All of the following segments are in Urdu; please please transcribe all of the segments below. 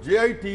JIT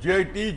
JIT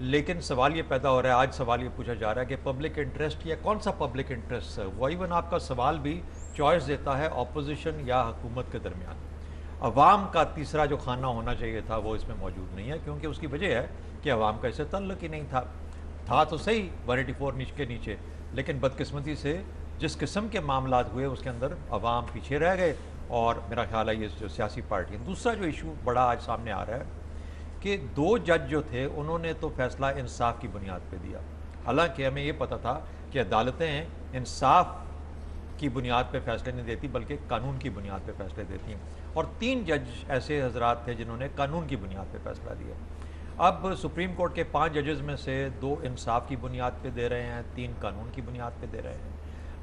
لیکن سوال یہ پیدا ہو رہا ہے، آج سوال یہ پوچھا جا رہا ہے کہ پبلک انٹرسٹ یا کون سا پبلک انٹرسٹ ہے؟ وہ ایون آپ کا سوال بھی چوائس دیتا ہے اپوزیشن یا حکومت کے درمیان. عوام کا تیسرا جو خانہ ہونا چاہیے تھا وہ اس میں موجود نہیں ہے، کیونکہ اس کی وجہ ہے کہ عوام کا اس سے تعلق ہی نہیں تھا تو صحیح 184 نیچ کے نیچے، لیکن بدقسمتی سے جس قسم کے معاملات ہوئے اس کے اندر عوام پیچھے رہ گئے. اور میرا خیال ہے یہ جو سیاسی پارٹی ہیں. دوسرا جو ایشو بڑا آج سامنے آ رہا ہے کہ 2 جج جو تھے انہوں نے تو فیصلہ انصاف کی بنیاد پہ دیا، حالانکہ ہمیں یہ پتہ تھا کہ عدالتیں انصاف کی بنیاد پہ فیصلے نہیں دیتی بلکہ قانون کی بنیاد پہ فیصلے دیتی ہیں. اور 3 جج ایسے حضرات تھے جنہوں نے قانون کی بنیاد پہ فیصلہ دیا. اب سپریم کورٹ کے 5 ججز میں سے 2 انصاف کی بنیاد پہ دے رہے ہیں، 3 قانون کی بنیاد پہ دے رہے ہیں.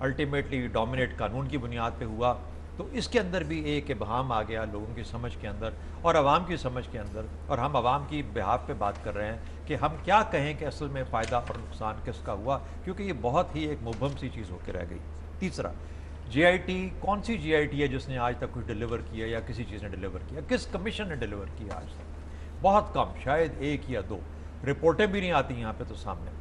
الٹیمیٹلی ڈومینیٹ قانون کی بنیاد پہ ہوا. تو اس کے اندر بھی ایک ابہام آ گیا لوگوں کی سمجھ کے اندر اور عوام کی سمجھ کے اندر، اور ہم عوام کی بہاف پہ بات کر رہے ہیں کہ ہم کیا کہیں کہ اصل میں فائدہ اور نقصان کس کا ہوا، کیونکہ یہ بہت ہی ایک مبہم سی چیز ہو کے رہ گئی. تیسرا، جے آئی ٹی، کون سی جے آئی ٹی ہے جس نے آج تک کچھ ڈیلیور کیا یا کسی چیز نے ڈیلیور کیا؟ کس کمیشن نے ڈیلیور کیا آج تک؟ بہت کم، شاید 1 یا 2 رپورٹیں بھی نہیں آتی یہاں پہ تو سامنے.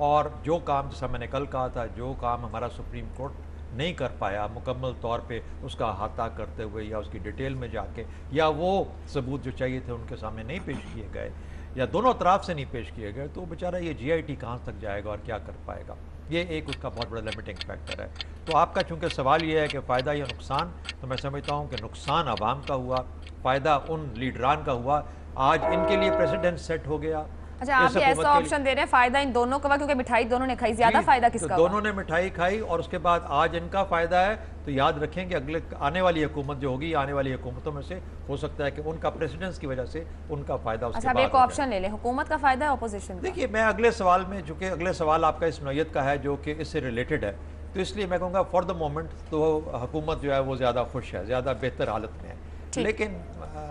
اور جو کام جیسا میں نے کل کہا تھا، جو کام ہمارا سپریم کورٹ نہیں کر پایا مکمل طور پہ اس کا احاطہ کرتے ہوئے یا اس کی ڈیٹیل میں جا کے، یا وہ ثبوت جو چاہیے تھے ان کے سامنے نہیں پیش کیے گئے یا دونوں طرف سے نہیں پیش کیے گئے، تو بیچارہ یہ جے آئی ٹی کہاں تک جائے گا اور کیا کر پائے گا؟ یہ ایک اس کا بہت بڑا لمیٹنگ فیکٹر ہے. تو آپ کا چونکہ سوال یہ ہے کہ فائدہ یا نقصان، تو میں سمجھتا ہوں کہ نقصان عوام کا ہوا، فائدہ ان لیڈران کا ہوا. آج ان کے لیے پریسیڈنٹ سیٹ ہو گیا. اچھا، آپ یہ ایسا آپشن دے رہے ہیں فائدہ ان دونوں کا، کیونکہ مٹھائی دونوں نے کھائی، زیادہ فائدہ کس کا ہوا؟ دونوں نے مٹھائی کھائی اور اس کے بعد آج ان کا فائدہ ہے. تو یاد رکھیں کہ آنے والی حکومت جو ہوگی، آنے والی حکومتوں میں سے ہو سکتا ہے کہ ان کا پریسیڈنس کی وجہ سے ان کا فائدہ اس کے بعد. اچھا، ایک آپشن لے لیں، حکومت کا فائدہ ہے اپوزیشن کا؟ دیکھیے، میں اگلے سوال میں، چونکہ اگلے سوال آپ کا اس نوعیت کا ہے جو کہ اس سے ریلیٹڈ ہے، تو اس لیے میں کہوں گا فار دا مومنٹ تو حکومت جو ہے وہ زیادہ خوش ہے، زیادہ بہتر حالت میں ہے. لیکن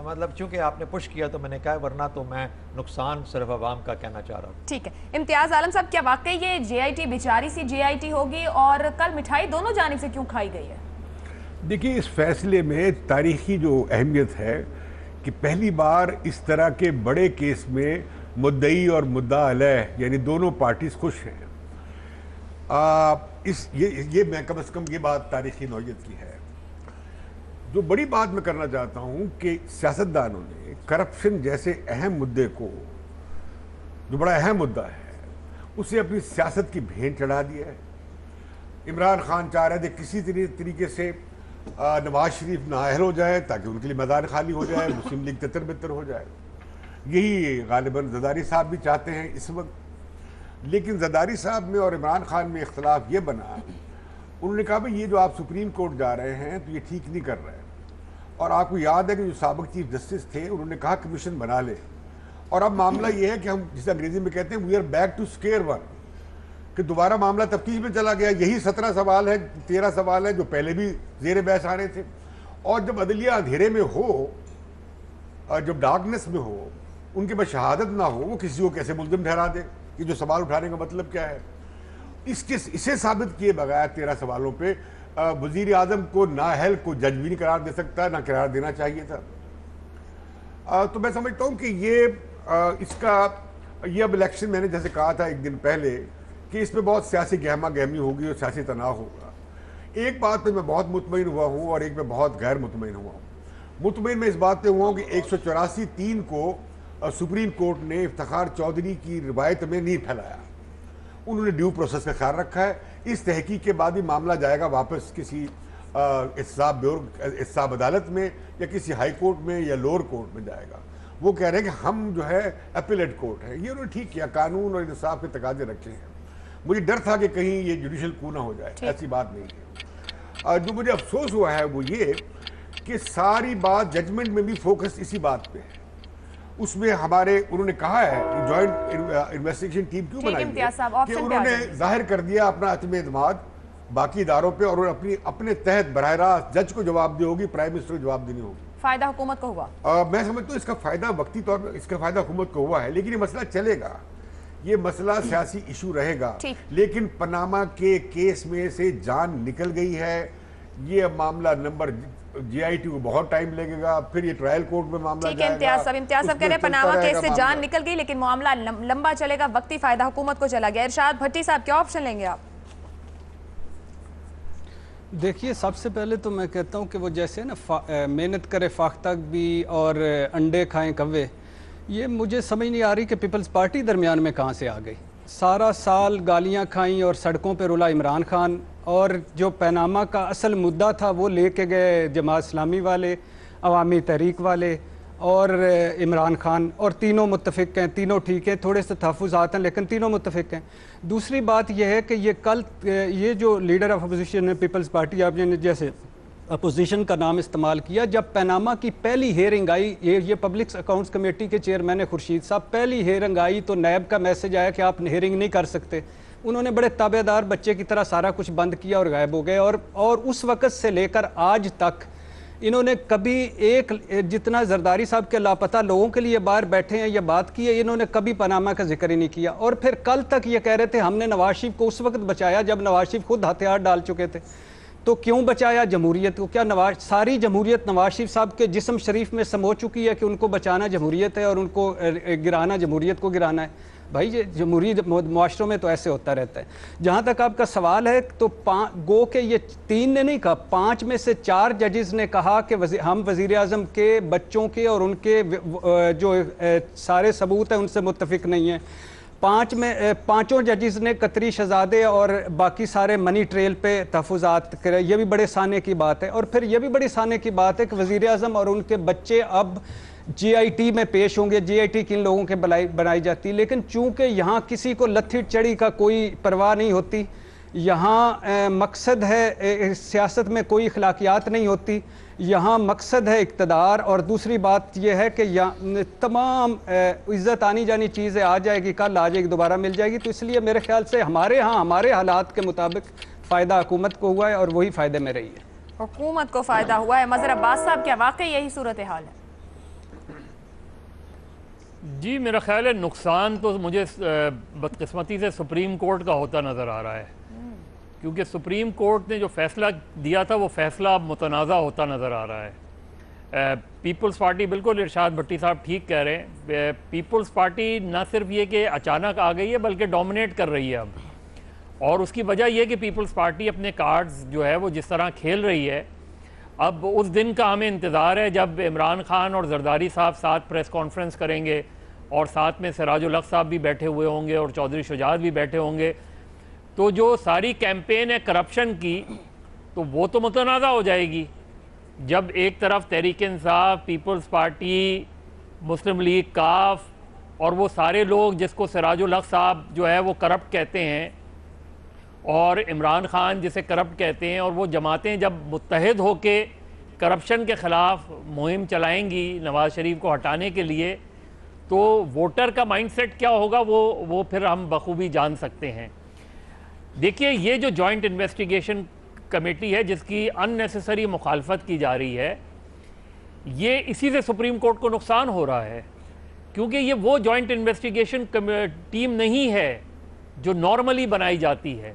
مطلب چونکہ آپ نے پش کیا تو میں نے کہا، ورنہ تو میں نقصان صرف عوام کا کہنا چاہ رہا ہوں. ٹھیک ہے. امتیاز عالم صاحب، کیا واقعی یہ جے آئی ٹی بیچاری سی جے آئی ٹی ہوگی، اور کل مٹھائی دونوں جانب سے کیوں کھائی گئی ہے؟ دیکھیے، اس فیصلے میں تاریخی جو اہمیت ہے کہ پہلی بار اس طرح کے بڑے کیس میں مدعی اور مدعا علیہ یعنی دونوں پارٹیز خوش ہیں. یہ میں کم از کم یہ بات تاریخی نوعیت کی ہے. جو بڑی بات میں کرنا چاہتا ہوں کہ سیاستدانوں نے کرپشن جیسے اہم مدعے کو، جو بڑا اہم مدعا ہے، اسے اپنی سیاست کی بھین چڑھا دیا ہے. عمران خان چاہ رہے تھے کسی طریقے سے نواز شریف نااہل ہو جائے تاکہ ان کے لیے میدان خالی ہو جائے، مسلم لیگ تتر بتر ہو جائے. یہی غالباً زرداری صاحب بھی چاہتے ہیں اس وقت. لیکن زرداری صاحب میں اور عمران خان میں اختلاف یہ بنا، انہوں نے کہا بھئی یہ جو آپ سپریم کورٹ جا رہے ہیں تو یہ ٹھیک نہیں کر رہے ہیں. اور آپ کو یاد ہے کہ جو سابق چیف جسٹس تھے انہوں نے کہا کمیشن بنا لے. اور اب معاملہ یہ ہے کہ ہم جسے انگریزی میں کہتے ہیں we are back to square one, کہ دوبارہ معاملہ تفتیش میں چلا گیا. یہی 17 سوال ہے، 13 سوال ہے جو پہلے بھی زیر بحث آ رہے تھے. اور جب عدلیہ اندھیرے میں ہو اور جب ڈارکنیس میں ہو، ان کے پاس شہادت نہ ہو، وہ کسی کو کیسے ملزم ٹھہرا دے؟ یہ جو سوال اٹھانے کا مطلب کیا ہے؟ اسے ثابت کیے بغیر 13 سوالوں پہ وزیر اعظم کو نااہل کو جج بھی نہیں قرار دے سکتا، نہ قرار دینا چاہیے تھا. تو میں سمجھتا ہوں کہ یہ اب الیکشن، میں نے جیسے کہا تھا ایک دن پہلے کہ اس میں بہت سیاسی گہما گہمی ہوگی اور سیاسی تناؤ ہوگا. ایک بات پہ میں بہت مطمئن ہوا ہوں اور ایک میں بہت غیر مطمئن ہوا ہوں. مطمئن میں اس بات پہ ہوا ہوں کہ 184(3) کو سپریم کورٹ نے افتخار چودھری کی روایت میں نہیں پھیلایا. انہوں نے ڈیو پروسیس کا خیال رکھا ہے. اس تحقیق کے بعد ہی معاملہ جائے گا واپس کسی احتساب عدالت میں یا کسی ہائی کورٹ میں یا لوور کورٹ میں جائے گا. وہ کہہ رہے ہیں کہ ہم جو ہے اپیلیٹ کورٹ ہے. یہ انہوں نے ٹھیک کیا، قانون اور انصاف کے تقاضے رکھے ہیں. مجھے ڈر تھا کہ کہیں یہ جوڈیشل کو نہ ہو جائے، ایسی بات نہیں ہے. جو مجھے افسوس ہوا ہے وہ یہ کہ ساری بات ججمنٹ میں بھی فوکس اسی بات پہ ہے. اس میں انہوں نے کہا ہے کہ جوائنٹ انویسٹیگیشن ٹیم کیوں بنائی ہے کہ انہوں نے ظاہر کر دیا اپنا عدم اعتماد باقی اداروں پہ، اور اپنے تحت براہ راست جج کو جواب دی ہوگی، پرائم منسٹر کو جواب دینی ہوگی. فائدہ حکومت کو ہوا؟ میں سمجھتا ہوں اس کا فائدہ وقتی طور پر، اس کا فائدہ حکومت کو ہوا ہے. لیکن یہ مسئلہ چلے گا، یہ مسئلہ سیاسی ایشو رہے گا. لیکن پاناما کے کیس میں سے جان نکل گئی ہے. یہ معاملہ نمبر جی آئی ٹی کو بہت ٹائم لگے گا, پھر یہ ٹرائل کورٹ میں معاملہ ٹھیک ہے. امتیاز صاحب کہہ رہے ہیں پاناما کیس سے جان نکل گئی لیکن معاملہ لمبا چلے گا, وقتی فائدہ حکومت کو چلا گیا. ارشاد بھٹی صاحب کیا آپشن لیں گے آپ؟ دیکھیے سب سے پہلے تو میں کہتا ہوں کہ وہ جیسے نا محنت کرے فاختہ بھی اور انڈے کھائیں کوے, یہ مجھے سمجھ نہیں آ رہی کہ پیپلز پارٹی درمیان میں کہاں سے آ گئی. سارا سال گالیاں کھائیں اور سڑکوں پہ رلا عمران خان, اور جو پاناما کا اصل مدعا تھا وہ لے کے گئے جماعت اسلامی والے, عوامی تحریک والے اور عمران خان, اور تینوں متفق ہیں, تینوں ٹھیک ہیں, تھوڑے سے تحفظات ہیں لیکن تینوں متفق ہیں. دوسری بات یہ ہے کہ یہ جو لیڈر آف اپوزیشن ہے پیپلز پارٹی, آپ نے جیسے اپوزیشن کا نام استعمال کیا, جب پاناما کی پہلی ہیئرنگ آئی, یہ پبلک اکاؤنٹس کمیٹی کے چیئرمین خورشید صاحب, پہلی ہیئرنگ آئی تو نیب کا میسج آیا کہ آپ ہیئرنگ نہیں کر سکتے. انہوں نے بڑے تابع دار بچے کی طرح سارا کچھ بند کیا اور غائب ہو گئے, اور اس وقت سے لے کر آج تک انہوں نے کبھی ایک جتنا زرداری صاحب کے لاپتہ لوگوں کے لیے باہر بیٹھے ہیں یہ بات کی ہے, انہوں نے کبھی پاناما کا ذکر ہی نہیں کیا. اور پھر کل تک یہ کہہ رہے تھے ہم نے نواز شریف کو اس وقت بچایا جب نواز شریف خود ہتھیار ڈال چکے تھے. تو کیوں بچایا جمہوریت کو؟ کیا ساری جمہوریت نواز شریف صاحب کے جسم شریف میں سمو چکی ہے کہ ان کو بچانا جمہوریت ہے اور ان کو گرانا جمہوریت کو گرانا ہے؟ بھائی یہ جمہوری معاشروں میں تو ایسے ہوتا رہتا ہے. جہاں تک آپ کا سوال ہے تو گو کہ یہ 3 نے نہیں کہا, 5 میں سے 4 ججز نے کہا کہ ہم وزیر اعظم کے بچوں کے اور ان کے جو سارے ثبوت ہیں ان سے متفق نہیں ہیں. 5 ججز نے قطری شہزادے اور باقی سارے منی ٹریل پہ تحفظات کرے. یہ بھی بڑے سانے کی بات ہے. اور پھر یہ بھی بڑی سانے کی بات ہے کہ وزیر اعظم اور ان کے بچے اب جی آئی ٹی میں پیش ہوں گے. جی آئی ٹی کن لوگوں کے بنائی جاتی, لیکن چونکہ یہاں کسی کو لتھی چڑی کا کوئی پرواہ نہیں ہوتی, یہاں مقصد ہے سیاست میں کوئی اخلاقیات نہیں ہوتی, یہاں مقصد ہے اقتدار. اور دوسری بات یہ ہے کہ تمام عزت آنی جانی چیزیں آ جائے گی, کل آ جائے گی, دوبارہ مل جائے گی. تو اس لیے میرے خیال سے ہمارے حالات کے مطابق فائدہ حکومت کو ہوا ہے اور وہی فائدے میں رہی ہے. حکومت کو فائدہ ہوا ہے. مظہر عباس صاحب کیا واقعی یہی صورتحال ہے؟ جی میرا خیال ہے نقصان تو مجھے بدقسمتی سے سپریم کورٹ کا ہوتا نظر آ رہا ہے, کیونکہ سپریم کورٹ نے جو فیصلہ دیا تھا وہ فیصلہ اب متنازع ہوتا نظر آ رہا ہے. پیپلز پارٹی, بالکل ارشاد بھٹی صاحب ٹھیک کہہ رہے ہیں, پیپلز پارٹی نہ صرف یہ کہ اچانک آ گئی ہے بلکہ ڈومینیٹ کر رہی ہے اب. اور اس کی وجہ یہ کہ پیپلز پارٹی اپنے کارڈز جو ہے وہ جس طرح کھیل رہی ہے, اب اس دن کا ہمیں انتظار ہے جب عمران خان اور زرداری صاحب ساتھ پریس کانفرنس کریں گے اور ساتھ میں سراج الحق صاحب بھی بیٹھے ہوئے ہوں گے اور چودھری شجاعت بھی بیٹھے ہوں گے. تو جو ساری کیمپین ہے کرپشن کی تو وہ تو متنازع ہو جائے گی جب ایک طرف تحریک انصاف, پیپلز پارٹی, مسلم لیگ, کاف اور وہ سارے لوگ جس کو سراج الحق صاحب جو ہے وہ کرپٹ کہتے ہیں اور عمران خان جسے کرپٹ کہتے ہیں, اور وہ جماعتیں جب متحد ہو کے کرپشن کے خلاف مہم چلائیں گی نواز شریف کو ہٹانے کے لیے, تو ووٹر کا مائنڈ سیٹ کیا ہوگا وہ پھر ہم بخوبی جان سکتے ہیں. دیکھیے یہ جو جوائنٹ انویسٹیگیشن کمیٹی ہے جس کی ان نیسیسری مخالفت کی جا رہی ہے, یہ اسی سے سپریم کورٹ کو نقصان ہو رہا ہے, کیونکہ یہ وہ جوائنٹ انویسٹیگیشن ٹیم نہیں ہے جو نارملی بنائی جاتی ہے.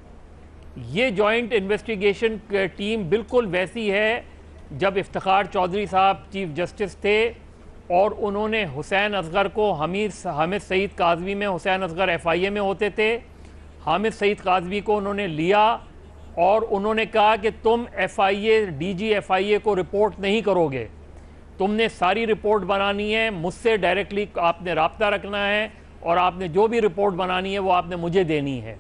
یہ جوائنٹ انویسٹیگیشن ٹیم بالکل ویسی ہے جب افتخار چودھری صاحب چیف جسٹس تھے اور انہوں نے حسین اصغر کو حامد سعید کاظمی میں, حسین اصغر ایف آئی اے میں ہوتے تھے, حامد سعید کاظمی کو انہوں نے لیا اور انہوں نے کہا کہ تم ایف آئی اے ڈی جی ایف آئی اے کو رپورٹ نہیں کرو گے, تم نے ساری رپورٹ بنانی ہے, مجھ سے ڈائریکٹلی آپ نے رابطہ رکھنا ہے اور آپ نے جو بھی رپورٹ بنانی ہے وہ آپ نے مجھے دینی ہے.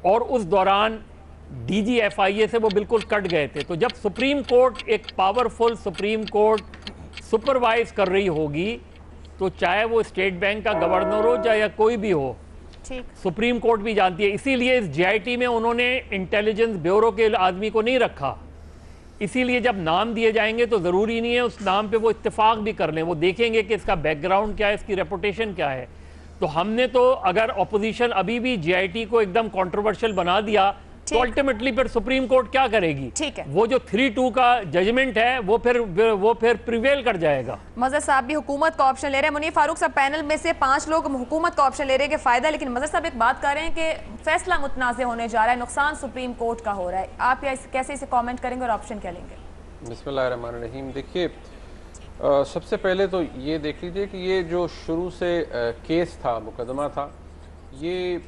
اور اس دوران ڈی جی ایف آئی اے سے وہ بالکل کٹ گئے تھے. تو جب سپریم کورٹ, ایک پاورفل سپریم کورٹ سپروائز کر رہی ہوگی تو چاہے وہ اسٹیٹ بینک کا گورنر ہو چاہے کوئی بھی ہو, سپریم کورٹ بھی جانتی ہے. اسی لیے اس جے آئی ٹی میں انہوں نے انٹیلیجنس بیورو کے آدمی کو نہیں رکھا. اسی لیے جب نام دیے جائیں گے تو ضروری نہیں ہے اس نام پہ وہ اتفاق بھی کر لیں, وہ دیکھیں گے کہ اس کا بیک گراؤنڈ کیا ہے, اس کی ریپوٹیشن کیا ہے. تو ہم نے تو اگر اپوزیشن ابھی بھی جے آئی ٹی کو ایک دم کنٹروورشل بنا دیا تو الٹیمیٹلی پھر سپریم کورٹ کیا کرے گی؟ وہ جو 3-2 کا ججمنٹ ہے وہ پھر پریویل کر جائے گا. مظہر صاحب بھی حکومت کا آپشن لے رہے ہیں. منیر فاروق صاحب پینل میں سے 5 لوگ حکومت کا آپشن لے رہے ہیں کہ فائدہ, لیکن مظہر صاحب ایک بات کر رہے ہیں کہ فیصلہ متنازع ہونے جا رہا ہے, نقصان سپریم کورٹ کا ہو رہا ہے. آپ کیسے اسے کامنٹ کریں گے اور آپشن کیا لیں گے؟ بسم اللہ الرحمن الرحیم. دیکھیے سب سے پہلے تو یہ دیکھ لیجئے کہ یہ جو شروع سے کیس تھا, مقدمہ تھا, یہ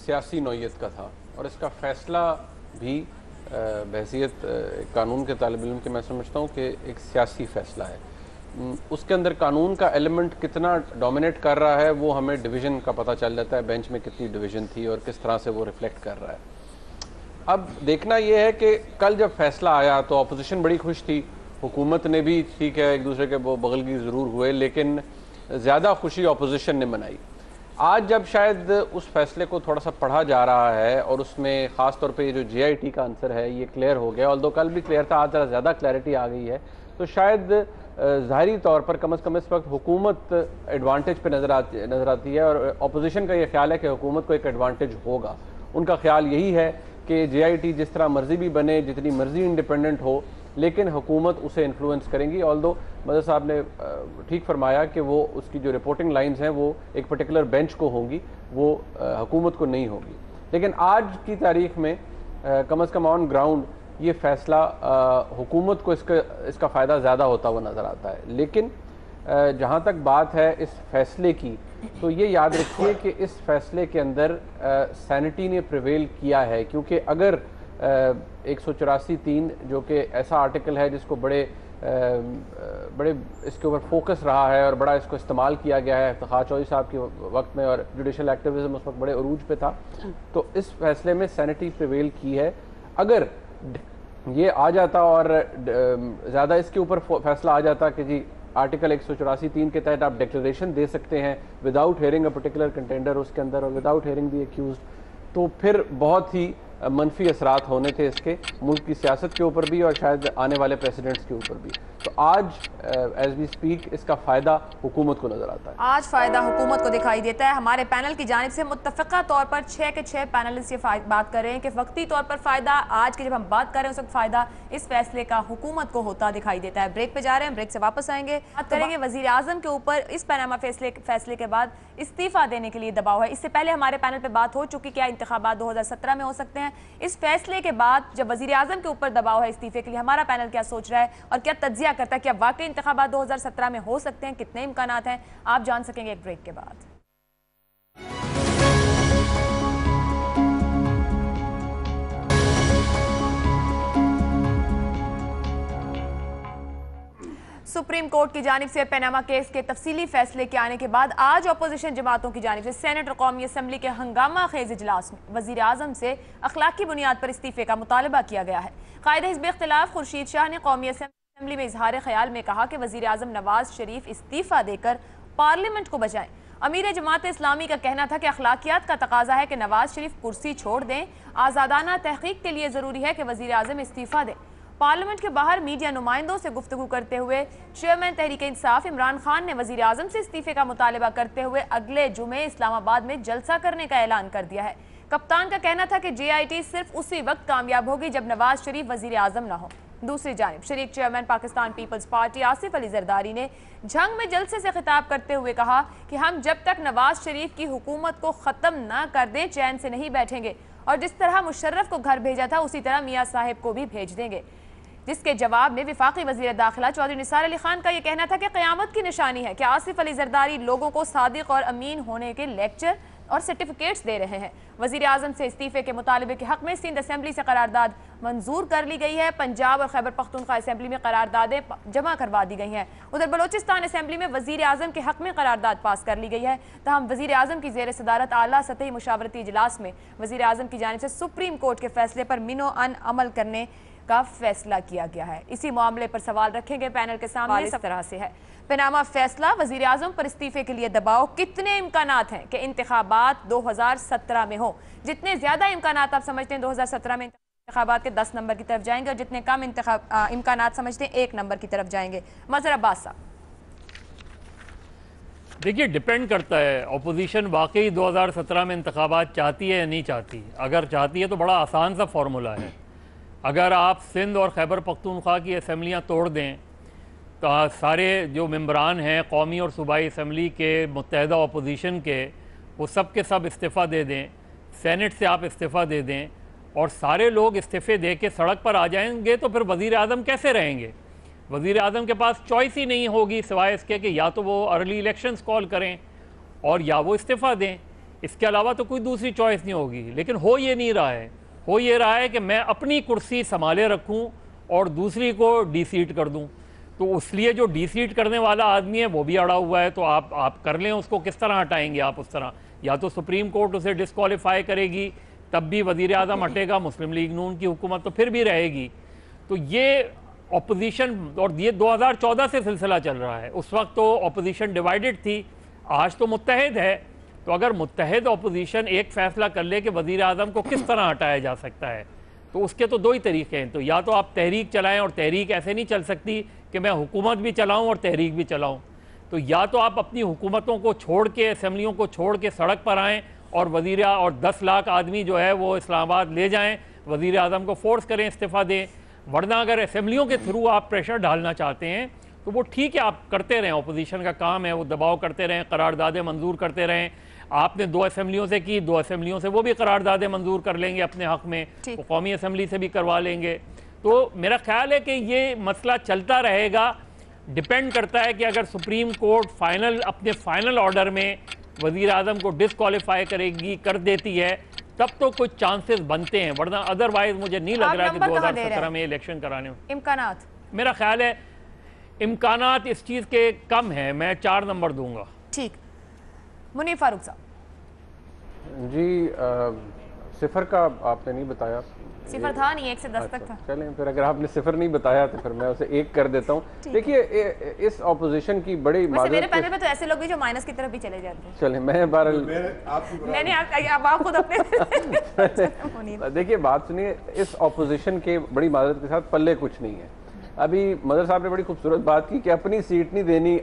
سیاسی نوعیت کا تھا, اور اس کا فیصلہ بھی بحیثیت قانون کے طالب علم کے میں سمجھتا ہوں کہ ایک سیاسی فیصلہ ہے. اس کے اندر قانون کا ایلیمنٹ کتنا ڈومینیٹ کر رہا ہے وہ ہمیں ڈویژن کا پتہ چل جاتا ہے, بینچ میں کتنی ڈویژن تھی اور کس طرح سے وہ ریفلیکٹ کر رہا ہے. اب دیکھنا یہ ہے کہ کل جب فیصلہ آیا تو اپوزیشن بڑی خوش تھی, حکومت نے بھی ٹھیک ہے ایک دوسرے کے بغل کی ضرور ہوئے, لیکن زیادہ خوشی اپوزیشن نے منائی. آج جب شاید اس فیصلے کو تھوڑا سا پڑھا جا رہا ہے اور اس میں خاص طور پہ یہ جو JIT کا آنسر ہے یہ کلیئر ہو گیا, آلدو کل بھی کلیئر تھا, آج ذرا زیادہ کلیئرٹی آ گئی ہے, تو شاید ظاہری طور پر کم از کم اس وقت حکومت ایڈوانٹیج پہ نظر آتی ہے, اور اپوزیشن کا یہ خیال ہے کہ حکومت کو ایک ایڈوانٹیج ہوگا. ان کا خیال یہی ہے کہ JIT جس طرح مرضی بھی بنے, جتنی مرضی انڈیپینڈنٹ ہو, لیکن حکومت اسے انفلوئنس کریں گی. آلدو مدر صاحب نے ٹھیک فرمایا کہ وہ اس کی جو رپورٹنگ لائنز ہیں وہ ایک پرٹیکولر بینچ کو ہوں گی, وہ حکومت کو نہیں ہوگی. لیکن آج کی تاریخ میں کم از کم آن گراؤنڈ یہ فیصلہ حکومت کو اس کا فائدہ زیادہ ہوتا ہوا نظر آتا ہے. لیکن جہاں تک بات ہے اس فیصلے کی, تو یہ یاد رکھیے کہ اس فیصلے کے اندر سینٹی نے پریویل کیا ہے, کیونکہ اگر 184(3) جو کہ ایسا آرٹیکل ہے جس کو بڑے اس کے اوپر فوکس رہا ہے اور بڑا اس کو استعمال کیا گیا ہے افتخار چودھری صاحب کے وقت میں, اور جوڈیشل ایکٹیویزم اس وقت بڑے عروج پہ تھا, تو اس فیصلے میں سینٹی پریویل کی ہے. اگر یہ آ جاتا اور زیادہ اس کے اوپر فیصلہ آ جاتا کہ جی آرٹیکل 184(3) کے تحت آپ ڈیکلریشن دے سکتے ہیں without hearing a particular contender اس کے اندر, اور وداؤٹ ہیئرنگ دی ایکیوزڈ, تو پھر بہت ہی منفی اثرات ہونے تھے اس کے ملک کی سیاست کے اوپر بھی اور شاید آنے والے پریسیڈنٹس کے اوپر بھی. تو آج ایز وی اسپیک اس کا فائدہ حکومت کو نظر آتا ہے. آج فائدہ حکومت کو دکھائی دیتا ہے. ہمارے پینل کی جانب سے متفقہ طور پر 6 کے 6 پینلسٹ یہ بات کر رہے ہیں کہ وقتی طور پر فائدہ آج کے جب ہم بات کر رہے ہیں اس وقت فائدہ اس فیصلے کا حکومت کو ہوتا دکھائی دیتا ہے. بریک پہ جا رہے ہیں, بریک سے واپس آئیں گے, بات کریں گے وزیر اعظم کے اوپر اس پاناما فیصلے کے بعد استعفیٰ دینے کے لیے دباؤ ہے. اس سے پہلے ہمارے پینل پہ بات ہو چکی کیا انتخابات 2017 میں ہو سکتے ہیں. اس فیصلے کے بعد جب وزیر اعظم کے اوپر دباؤ ہے استعفے کے لیے, ہمارا پینل کیا سوچ رہا ہے اور کیا تجزیہ کرتا ہے, کیا واقعی انتخابات 2017 میں ہو سکتے ہیں, کتنے امکانات ہیں, آپ جان سکیں گے ایک بریک کے بعد. سپریم کورٹ کی جانب سے پاناما کیس کے تفصیلی فیصلے کے آنے کے بعد آج اپوزیشن جماعتوں کی جانب سے سینٹ اور قومی اسمبلی کے ہنگامہ خیز اجلاس میں وزیر اعظم سے اخلاقی بنیاد پر استعفے کا مطالبہ کیا گیا ہے. قائد حزب اختلاف خورشید شاہ نے قومی اسمبلی میں اظہار خیال میں کہا کہ وزیر اعظم نواز شریف استعفیٰ دے کر پارلیمنٹ کو بچائیں. امیر جماعت اسلامی کا کہنا تھا کہ اخلاقیات کا تقاضا ہے کہ نواز شریف کرسی چھوڑ دیں. آزادانہ تحقیق کے لیے ضروری ہے کہ وزیر اعظم استعفیٰ دیں. پارلیمنٹ کے باہر میڈیا نمائندوں سے گفتگو کرتے ہوئے چیئرمین تحریک انصاف عمران خان نے وزیر اعظم سے استعفے کا مطالبہ کرتے ہوئے اگلے جمعے اسلام آباد میں جلسہ کرنے کا اعلان کر دیا ہے. کپتان کا کہنا تھا کہ JIT صرف اسی وقت کامیاب ہوگی جب نواز شریف وزیر اعظم نہ ہو. دوسری جانب شریک چیئرمین پاکستان پیپلز پارٹی آصف علی زرداری نے جھنگ میں جلسے سے خطاب کرتے ہوئے کہا کہ ہم جب تک نواز شریف کی حکومت کو ختم نہ کر دیں چین سے نہیں بیٹھیں گے, اور جس طرح مشرف کو گھر بھیجا تھا اسی طرح میاں صاحب کو بھی بھیج دیں گے. جس کے جواب میں وفاقی وزیر داخلہ چودھری نثار علی خان کا یہ کہنا تھا کہ قیامت کی نشانی ہے کہ آصف علی زرداری لوگوں کو صادق اور امین ہونے کے لیکچر اور سرٹیفکیٹس دے رہے ہیں. وزیر اعظم سے استعفے کے مطالبے کے حق میں سندھ اسمبلی سے قرارداد منظور کر لی گئی ہے. پنجاب اور خیبر پختونخوا اسمبلی میں قراردادیں جمع کروا دی گئی ہیں. ادھر بلوچستان اسمبلی میں وزیر اعظم کے حق میں قرارداد پاس کر لی گئی ہے. تاہم وزیر اعظم کی زیر صدارت اعلیٰ سطحی مشاورتی اجلاس میں وزیر اعظم کی جانب سے سپریم کورٹ کے فیصلے پر منو ان عمل کرنے کا فیصلہ کیا گیا ہے. اسی معاملے پر سوال رکھیں گے پینل کے سامنے. اس طرح سے ہے پاناما فیصلہ, وزیر اعظم پر استعفے کے لیے دباؤ, کتنے امکانات ہیں کہ انتخابات 2017 میں ہوں. جتنے زیادہ امکانات آپ سمجھتے ہیں 2017 میں انتخابات کے 10 نمبر کی طرف جائیں گے, اور جتنے کم امکانات سمجھتے ہیں 1 نمبر کی طرف جائیں گے. مظہر عباس صاحب. دیکھیے ڈیپینڈ کرتا ہے اپوزیشن واقعی 2017 میں انتخابات چاہتی ہے یا نہیں چاہتی. اگر چاہتی ہے تو بڑا آسان سا فارمولا ہے. اگر آپ سندھ اور خیبر پختونخوا کی اسمبلیاں توڑ دیں تو سارے جو ممبران ہیں قومی اور صوبائی اسمبلی کے متحدہ اپوزیشن کے, وہ سب کے سب استعفیٰ دے دیں, سینٹ سے آپ استعفیٰ دے دیں, اور سارے لوگ استعفے دے کے سڑک پر آ جائیں گے تو پھر وزیر اعظم کیسے رہیں گے؟ وزیر اعظم کے پاس چوائس ہی نہیں ہوگی سوائے اس کے کہ یا تو وہ ارلی الیکشنز کال کریں اور یا وہ استعفیٰ دیں، اس کے علاوہ تو کوئی دوسری چوائس نہیں ہوگی۔ لیکن ہو یہ نہیں رہا ہے، ہو یہ رہا ہے کہ میں اپنی کرسی سنبھالے رکھوں اور دوسری کو ڈی سیٹ کر دوں۔ تو اس لیے جو ڈی سیٹ کرنے والا آدمی ہے وہ بھی اڑا ہوا ہے، تو آپ کر لیں اس کو، کس طرح ہٹائیں گے آپ اس طرح؟ یا تو سپریم کورٹ اسے ڈسکوالیفائی کرے گی تب بھی وزیر اعظم ہٹے گا، مسلم لیگ نون کی حکومت تو پھر بھی رہے گی۔ تو یہ اپوزیشن، اور یہ 2014 سے سلسلہ چل رہا ہے، اس وقت تو اپوزیشن ڈیوائیڈڈ تھی، آج تو متحد ہے۔ تو اگر متحد اپوزیشن ایک فیصلہ کر لے کہ وزیر اعظم کو کس طرح ہٹایا جا سکتا ہے، تو اس کے تو دو ہی طریقے ہیں، تو یا تو آپ تحریک چلائیں، اور تحریک ایسے نہیں چل سکتی کہ میں حکومت بھی چلاؤں اور تحریک بھی چلاؤں، تو یا تو آپ اپنی حکومتوں کو چھوڑ کے، اسمبلیوں کو چھوڑ کے سڑک پر آئیں اور اور 10 لاکھ آدمی جو ہے وہ اسلام آباد لے جائیں، وزیر اعظم کو فورس کریں استعفیٰ دیں۔ ورنہ اگر اسمبلیوں کے تھرو آپ پریشر ڈالنا چاہتے ہیں تو وہ ٹھیک ہے، آپ کرتے رہیں، اپوزیشن کا کام ہے، وہ دباؤ کرتے رہیں، قراردادیں منظور کرتے رہیں۔ آپ نے 2 اسمبلیوں سے کی، 2 اسمبلیوں سے وہ بھی قراردادیں منظور کر لیں گے اپنے حق میں، وہ قومی اسمبلی سے بھی کروا لیں گے۔ تو میرا خیال ہے کہ یہ مسئلہ چلتا رہے گا، ڈیپینڈ کرتا ہے کہ اگر سپریم کورٹ اپنے فائنل آرڈر میں وزیر اعظم کو ڈسکوالیفائی کر دیتی ہے تب تو کچھ چانسز بنتے ہیں، ورنہ ادروائز مجھے نہیں لگ رہا کہ 2017 میں الیکشن کرانے ہوں۔ امکانات میرا خیال ہے امکانات اس چیز کے کم ہیں، میں 4 نمبر دوں گا۔ ٹھیک، منیر فاروق صاحب۔ جی، 0 کا آپ نے نہیں بتایا، 0 تھا نہیں، 1 سے 10 تک تھا۔ چلیں پھر اگر آپ نے 0 نہیں بتایا تو پھر میں اسے 1 کر دیتا ہوں۔ دیکھیے اس اپوزیشن کی بڑی ویسے میرے پینل میں تو ایسے لوگ بھی جو مائنس کی طرف بھی چلے جاتے ہیں۔ چلیں میں بہرحال میں نے آپ خود اپنے دیکھیے بات سنیے، اس اپوزیشن کے بڑی معذرت کے ساتھ پلے کچھ نہیں ہے۔ ابھی مدر صاحب نے بڑی خوبصورت بات کی کہ اپنی سیٹ نہیں دینی،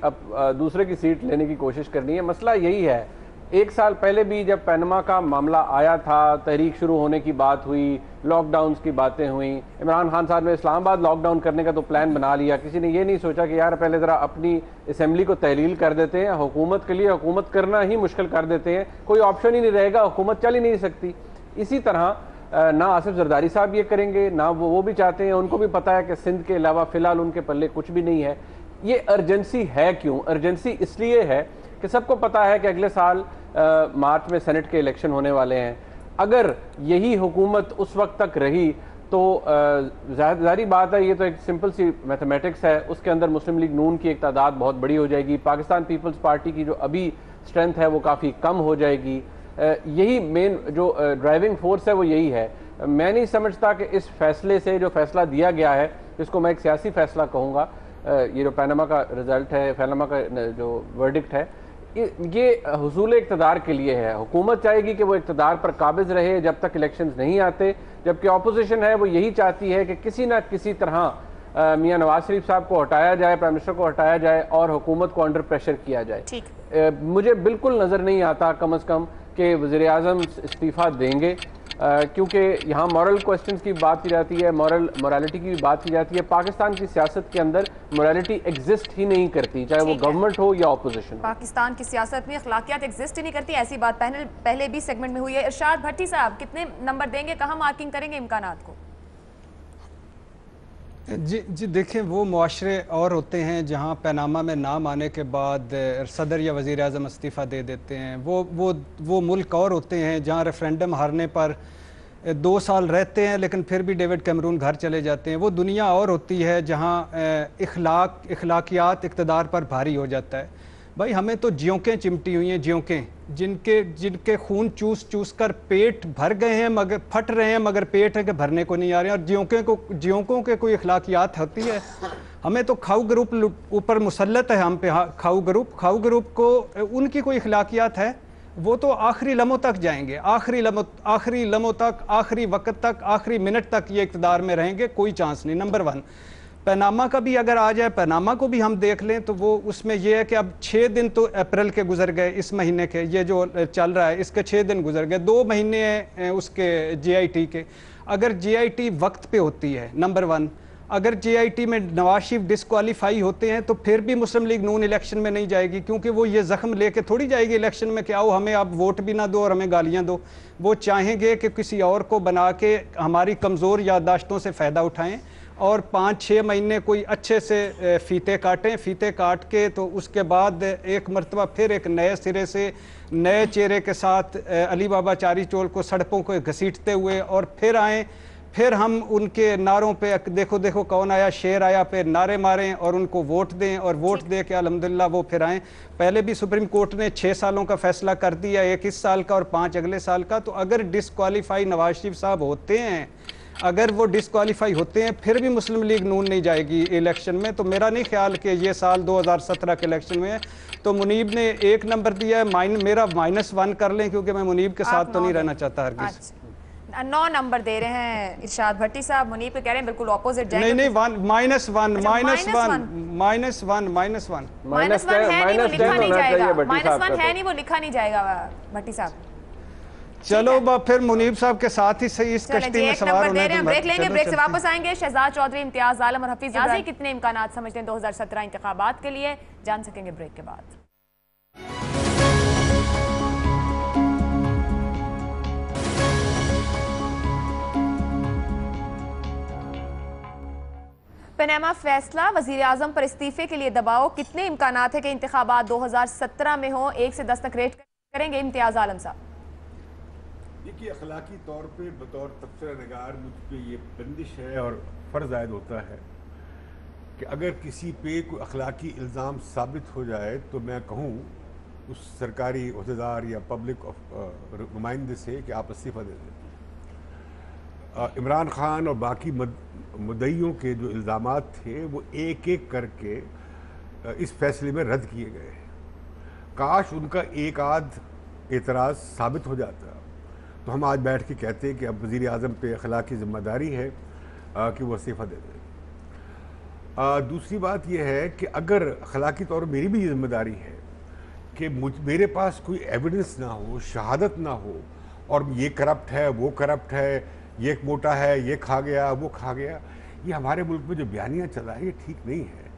دوسرے کی سیٹ لینے کی کوشش کرنی ہے۔ مسئلہ یہی ہے، 1 سال پہلے بھی جب پینما کا معاملہ آیا تھا، تحریک شروع ہونے کی بات ہوئی، لاک ڈاؤنز کی باتیں ہوئیں، عمران خان صاحب نے اسلام آباد لاک ڈاؤن کرنے کا تو پلان بنا لیا، کسی نے یہ نہیں سوچا کہ یار پہلے ذرا اپنی اسمبلی کو تحلیل کر دیتے ہیں، حکومت کے لیے حکومت کرنا ہی مشکل کر دیتے ہیں، کوئی آپشن ہی نہیں رہے گا، حکومت چل ہی نہیں سکتی۔ اسی طرح نہ آصف زرداری صاحب یہ کریں گے، نہ وہ بھی چاہتے ہیں، ان کو بھی پتہ ہے کہ سندھ کے علاوہ فی الحال ان کے پلے کچھ بھی نہیں ہے۔ یہ ارجنسی ہے کیوں؟ ارجنسی اس لیے ہے کہ سب کو پتہ ہے کہ اگلے سال مارچ میں سینٹ کے الیکشن ہونے والے ہیں۔ اگر یہی حکومت اس وقت تک رہی تو ظاہری بات ہے، یہ تو ایک سمپل سی میتھمیٹکس ہے، اس کے اندر مسلم لیگ نون کی ایک تعداد بہت بڑی ہو جائے گی، پاکستان پیپلز پارٹی کی جو ابھی اسٹرینتھ ہے وہ کافی کم ہو جائے گی۔ یہی مین جو ڈرائیونگ فورس ہے وہ یہی ہے۔ میں نہیں سمجھتا کہ اس فیصلے سے جو فیصلہ دیا گیا ہے، جس کو میں ایک سیاسی فیصلہ کہوں گا، یہ جو پینما کا رزلٹ ہے، پینما کا جو ورڈکٹ ہے، یہ حصول اقتدار کے لیے ہے۔ حکومت چاہے گی کہ وہ اقتدار پر قابض رہے جب تک الیکشنز نہیں آتے، جبکہ اپوزیشن ہے وہ یہی چاہتی ہے کہ کسی نہ کسی طرح میاں نواز شریف صاحب کو ہٹایا جائے، پرائم منسٹر کو ہٹایا جائے اور حکومت کو انڈر پریشر کیا جائے۔ مجھے بالکل نظر نہیں آتا کم از کم کہ وزیر اعظم استعفیٰ دیں گے، کیونکہ یہاں مورل کوسچنز کی بات کی جاتی ہے، مورالٹی کی بھی بات کی جاتی ہے۔ پاکستان کی سیاست کے اندر مورالٹی ایگزسٹ ہی نہیں کرتی، چاہے وہ گورنمنٹ ہو یا اپوزیشن۔ پاکستان کی سیاست میں اخلاقیات ایگزسٹ ہی نہیں کرتی، ایسی بات پہلے بھی سیگمنٹ میں ہوئی ہے۔ ارشاد بھٹی صاحب کتنے نمبر دیں گے، کہاں مارکنگ کریں گے امکانات کو؟ جی دیکھیں، وہ معاشرے اور ہوتے ہیں جہاں پیناما میں نام آنے کے بعد صدر یا وزیر اعظم استعفیٰ دے دیتے ہیں، وہ ملک اور ہوتے ہیں جہاں ریفرینڈم ہارنے پر 2 سال رہتے ہیں لیکن پھر بھی ڈیوڈ کیمرون گھر چلے جاتے ہیں۔ وہ دنیا اور ہوتی ہے جہاں اخلاقیات اقتدار پر بھاری ہو جاتا ہے۔ بھائی ہمیں تو جیونکیں چمٹی ہوئی ہیں، جیونکیں جن کے خون چوس کر پیٹ بھر گئے ہیں، مگر پھٹ رہے ہیں، مگر پیٹ ہے کہ بھرنے کو نہیں آ رہے ہیں، اور جیونکوں کے کوئی اخلاقیات ہوتی ہے؟ ہمیں تو کھاؤ گروپ اوپر مسلط ہے، ہم پہ کھاؤ گروپ کو ان کی کوئی اخلاقیات ہے؟ وہ تو آخری لمحوں تک جائیں گے، آخری لمحوں تک، آخری وقت تک، آخری منٹ تک یہ اقتدار میں رہیں گے، کوئی چانس نہیں۔ نمبر 1 پیناما کا بھی اگر آ جائے، پیناما کو بھی ہم دیکھ لیں تو وہ اس میں یہ ہے کہ اب 6 دن تو اپریل کے گزر گئے، اس مہینے کے یہ جو چل رہا ہے اس کے 6 دن گزر گئے، 2 مہینے ہیں اس کے جے آئی ٹی کے۔ اگر جے آئی ٹی وقت پہ ہوتی ہے نمبر 1، اگر JIT میں نواز شریف ڈسکوالیفائی ہوتے ہیں تو پھر بھی مسلم لیگ نون الیکشن میں نہیں جائے گی، کیونکہ وہ یہ زخم لے کے تھوڑی جائے گی الیکشن میں کہ آؤ ہمیں آپ ووٹ بھی نہ دو اور ہمیں گالیاں دو. وہ چاہیں گے کہ کسی اور کو بنا کے ہماری کمزور یادداشتوں سے فائدہ اٹھائیں اور 5-6 مہینے کوئی اچھے سے فیتے کاٹیں. فیتے کاٹ کے تو اس کے بعد ایک مرتبہ پھر ایک نئے سرے سے نئے چہرے کے ساتھ علی بابا چاری چول کو سڑکوں کو گھسیٹتے ہوئے اور پھر آئیں. پھر ہم ان کے نعروں پہ دیکھو دیکھو کون آیا، شیر آیا پہ نعرے ماریں اور ان کو ووٹ دیں اور ووٹ دے کے الحمدللہ وہ پھر آئیں. پہلے بھی سپریم کورٹ نے 6 سالوں کا فیصلہ کر دیا، 1 اس سال کا اور 5 اگلے سال کا. تو اگر ڈسکوالیفائی نواز شریف صاحب ہوتے ہیں، اگر وہ ڈسکوالیفائی ہوتے ہیں پھر بھی مسلم لیگ نون نہیں جائے گی الیکشن میں. تو میرا نہیں خیال کہ یہ سال 2017 کے الیکشن میں ہے. تو منیب نے 1 نمبر دیا ہے، میرا -1 کر لیں کیونکہ میں منیب کے ساتھ تو نہیں رہنا چاہتا ہرگز. 9 نمبر دے رہے ہیں ارشاد بھٹی صاحب. منیب کو کہہ رہے ہیں بالکل اپوزٹ جائیں. نہیں -1 -1 -1 -1 -1 ہے نہیں، وہ لکھا نہیں جائے گا. -1 ہے نہیں، وہ لکھا نہیں جائے گا بھٹی صاحب. چلو پھر منیب صاحب کے ساتھ ہی صحیح اس کشتی میں سوار ہونے ہیں. بریک لیں گے، بریک سے واپس آئیں گے. شہزاد چودھری، امتیاز عالم اور حفیظ ابراہیم کتنے امکانات سمجھتے ہیں 2017 انتخابات کے لیے، جان سکیں گے بریک کے بعد. پاناما فیصلہ، وزیر اعظم پر استعفے کے لیے دباؤ، کتنے امکانات ہے کہ انتخابات 2017 میں ہوں؟ 1 سے 10 تک ریٹ کریں گے امتیاز عالم صاحب. دیکھیے، اخلاقی طور پہ بطور تبصرہ نگار مجھ پہ یہ بندش ہے اور فرض عائد ہوتا ہے کہ اگر کسی پہ کوئی اخلاقی الزام ثابت ہو جائے تو میں کہوں اس سرکاری عہدیدار یا پبلک نمائندے سے کہ آپ استعفیٰ دے دیں. عمران خان اور باقی مدعیوں کے جو الزامات تھے وہ ایک ایک کر کے اس فیصلے میں رد کیے گئے. کاش ان کا ایک آدھ اعتراض ثابت ہو جاتا تو ہم آج بیٹھ کے کہتے ہیں کہ اب وزیر اعظم پہ اخلاقی ذمہ داری ہے کہ وہ استعفیٰ دے دیں. دوسری بات یہ ہے کہ اگر اخلاقی طور پر میری بھی یہ ذمہ داری ہے کہ میرے پاس کوئی ایویڈنس نہ ہو، شہادت نہ ہو، اور یہ کرپٹ ہے، وہ کرپٹ ہے، یہ موٹا ہے، یہ کھا گیا، وہ کھا گیا، یہ ہمارے ملک میں جو بیانیہ چلا ہے یہ ٹھیک نہیں ہے.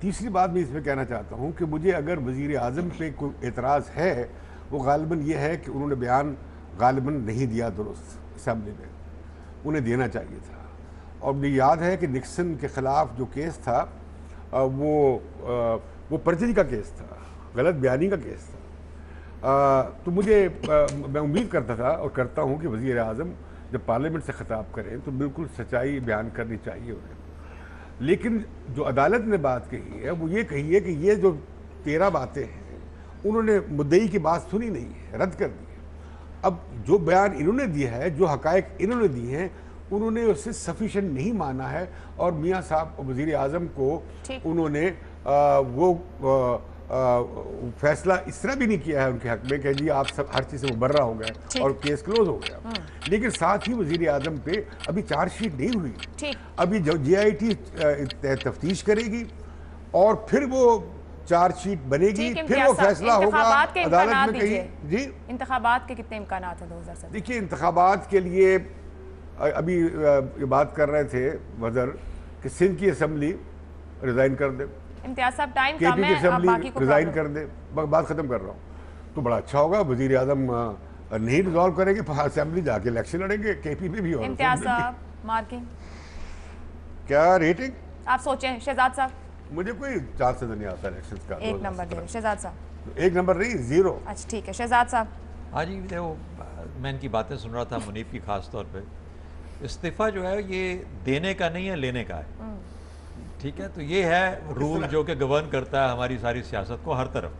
تیسری بات میں اس میں کہنا چاہتا ہوں کہ مجھے اگر وزیر اعظم پہ کوئی اعتراض ہے وہ غالباً یہ ہے کہ انہوں نے بیان غالباً نہیں دیا درست اسمبلی میں، انہیں دینا چاہیے تھا. اور مجھے یاد ہے کہ نکسن کے خلاف جو کیس تھا وہ پرجری کا کیس تھا، غلط بیانی کا کیس تھا. تو میں امید کرتا تھا اور کرتا ہوں کہ وزیر اعظم جب پارلیمنٹ سے خطاب کریں تو بالکل سچائی بیان کرنی چاہیے انہیں. لیکن جو عدالت نے بات کہی ہے وہ یہ کہی ہے کہ یہ جو 13 باتیں ہیں انہوں نے مدعی کی بات سنی نہیں ہے، رد کر دی ہے. اب جو بیان انہوں نے دیا ہے، جو حقائق انہوں نے دی ہیں، انہوں نے اسے سفیشینٹ نہیں مانا ہے. اور میاں صاحب وزیر اعظم کو انہوں نے وہ فیصلہ اس طرح بھی نہیں کیا ہے ان کے حق میں کہ جی آپ سب ہر چیز سے مبرہ ہو گئے اور کیس کلوز ہو گیا. لیکن ساتھ ہی وزیر اعظم پہ ابھی چارج شیٹ نہیں ہوئی. ابھی جو JIT تفتیش کرے گی اور پھر وہ چارج شیٹ بنے گی، پھر وہ فیصلہ ہوگا عدالت میں کہیں. جی انتخابات کے کتنے امکانات ہیں 2017؟ دیکھیے، انتخابات کے لیے ابھی یہ بات کر رہے تھے وزیر کہ سندھ کی اسمبلی ریزائن کر دے، امتیاز صاحب ٹائم کے کم پی ہے، کی آپ باقی اسمبلی کو ریزائن کر دے. بات ختم کر رہا ہوں تو بڑا اچھا ہوگا. وزیر اعظم نہیں ریزالو کریں گے، اسمبلی جا کے الیکشن لڑیں گے، KP میں بھی. اور امتیاز صاحب مارکنگ کیا ریٹنگ آپ سوچیں؟ شہزاد صاحب مجھے کوئی چانس نہیں آتا الیکشن کا. 1 نمبر دے رہے شہزاد صاحب. 1 نمبر نہیں، 0. اچھا ٹھیک ہے شہزاد صاحب. ہاں جی، دیکھو میں ان کی باتیں سن رہا تھا منیب کی خاص طور پہ. استعفیٰ جو ہے یہ دینے کا نہیں ہے، لینے کا ہے. ٹھیک ہے، تو یہ ہے رول جو کہ گورن کرتا ہے ہماری ساری سیاست کو ہر طرف،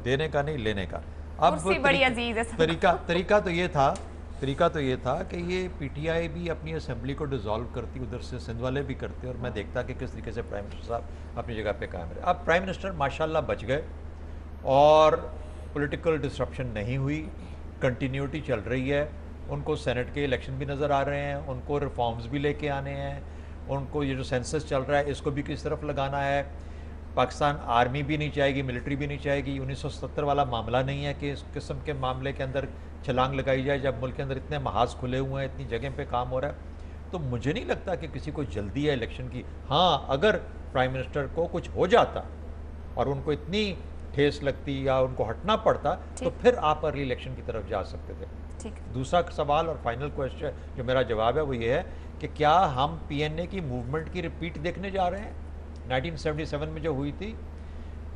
دینے کا نہیں لینے کا. اب بڑی عزیز ہے. طریقہ تو یہ تھا کہ یہ PTI بھی اپنی اسمبلی کو ڈیزالو کرتی، ادھر سے سندھ والے بھی کرتے، اور میں دیکھتا کہ کس طریقے سے پرائم منسٹر صاحب اپنی جگہ پہ قائم رہے. اب پرائم منسٹر ماشاءاللہ بچ گئے اور پولیٹیکل ڈسرپشن نہیں ہوئی، کنٹینیوٹی چل رہی ہے. ان کو سینٹ کے الیکشن بھی نظر آ رہے ہیں، ان کو ریفارمز بھی لے کے آنے ہیں، ان کو یہ جو سینسس چل رہا ہے اس کو بھی کس طرف لگانا ہے. پاکستان آرمی بھی نہیں چاہے گی، ملٹری بھی نہیں چاہے گی. 1970 والا معاملہ نہیں ہے کہ اس قسم کے معاملے کے اندر چھلانگ لگائی جائے جب ملک کے اندر اتنے محاذ کھلے ہوئے ہیں، اتنی جگہ پہ کام ہو رہا ہے. تو مجھے نہیں لگتا کہ کسی کو جلدی ہے الیکشن کی. ہاں اگر پرائم منسٹر کو کچھ ہو جاتا اور ان کو اتنی ٹھیس لگتی یا ان کو ہٹنا پڑتا تو پھر آپ ارلی الیکشن کی طرف جا سکتے تھے. دوسرا سوال اور فائنل کویسچن جو میرا جواب ہے وہ یہ ہے کہ کیا ہم پی این اے کی موومنٹ کی ریپیٹ دیکھنے جا رہے ہیں 1977 میں جو ہوئی تھی؟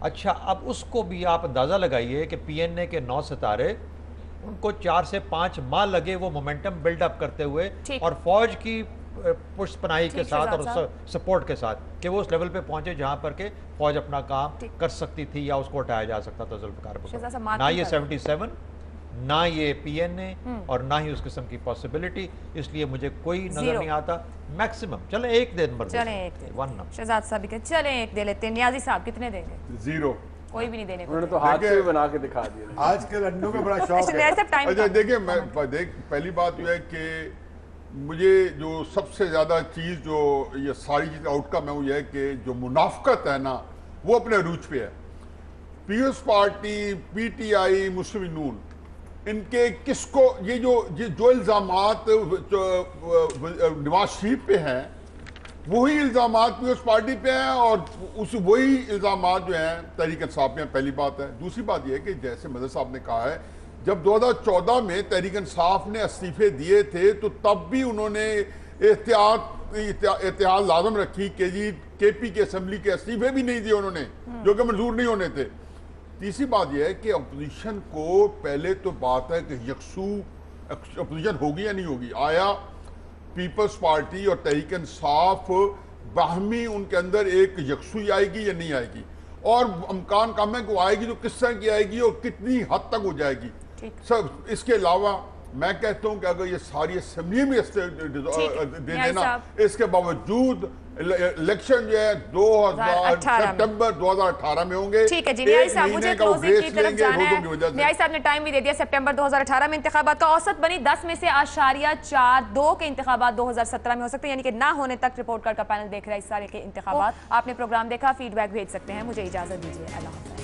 اچھا اب اس کو بھی آپ اندازہ لگائیے کہ پی این اے کے 9 ستارے ان کو 4 سے 5 ماہ لگے وہ مومنٹم بلڈ اپ کرتے ہوئے اور فوج کی پشت پناہی کے ساتھ اور سپورٹ کے ساتھ کہ وہ اس لیول پہ پہنچے جہاں پر کہ فوج اپنا کام کر سکتی تھی یا اس کو ہٹایا جا سکتا تھا ذوالفقار بھٹو. نہ یہ 77 نہ یہ پی این اے اور نہ ہی اس قسم کی پاسبلٹی. اس لیے مجھے کوئی نظر نہیں آتا. میکسیمم چلیں ایک دے نمبر شہزاد صاحب چلیں ایک دے لیتے ہیں. نیازی صاحب کتنے دیں گے؟ 0. کوئی بھی نہیں دینے کو. انہوں نے تو ہاتھ سے بنا کے دکھا دیا. آج کل انڈوں کا بڑا شوق ہے. دیکھیں میں پہلی بات یہ ہے کہ مجھے جو سب سے زیادہ چیز جو یہ ساری چیز آؤٹ کم ہے وہ یہ ہے کہ جو منافقت ہے نا وہ اپنے عروج پہ ہے. Peoples Party, P T I, Muslim Noon, ان کے کس کو یہ جو الزامات نواز شریف پہ ہیں وہی الزامات پیپلز پارٹی پہ ہیں اور وہی الزامات جو ہیں تحریک انصاف پہ ہیں. پہلی بات ہے. دوسری بات یہ ہے کہ جیسے مدر صاحب نے کہا ہے جب 2014 میں تحریک انصاف نے استعفے دیے تھے تو تب بھی انہوں نے احتیاط لازم رکھی کہ جی کے پی کے اسمبلی کے استعفے بھی نہیں دیے انہوں نے جو کہ منظور نہیں ہونے تھے. تیسری بات یہ ہے کہ اپوزیشن کو پہلے تو بات ہے کہ یکسو اپوزیشن ہوگی یا نہیں ہوگی. آیا پیپلز پارٹی اور تحریک انصاف باہمی ان کے اندر ایک یکسوئی آئے گی یا نہیں آئے گی؟ اور امکان کم ہے کہ وہ آئے گی تو کس طرح کی آئے گی اور کتنی حد تک ہو جائے گی؟ سب اس کے علاوہ میں کہتا ہوں کہ اگر یہ ساری اسمبلی میں دے دینا اس کے باوجود الیکشن جو ہے سپٹمبر 2018 میں ہوں گے. ٹھیک ہے جی نیائی صاحب مجھے کلوزنگ کی طرف جانا ہے. نیائی صاحب نے ٹائم بھی دے دیا. سپٹمبر 2018 میں انتخابات کا اوسط بنی 10 میں سے اشاریہ 2 کے انتخابات 2017 میں ہو سکتے ہیں یعنی کہ نہ ہونے تک رپورٹ کارڈ کا پینل دیکھ رہا ہے اس سارے کے انتخابات. آپ نے پروگرام دیکھا، فیڈ بیک بھیج سکتے ہیں. مجھے اجازت دیجیے. اللہ حافظ.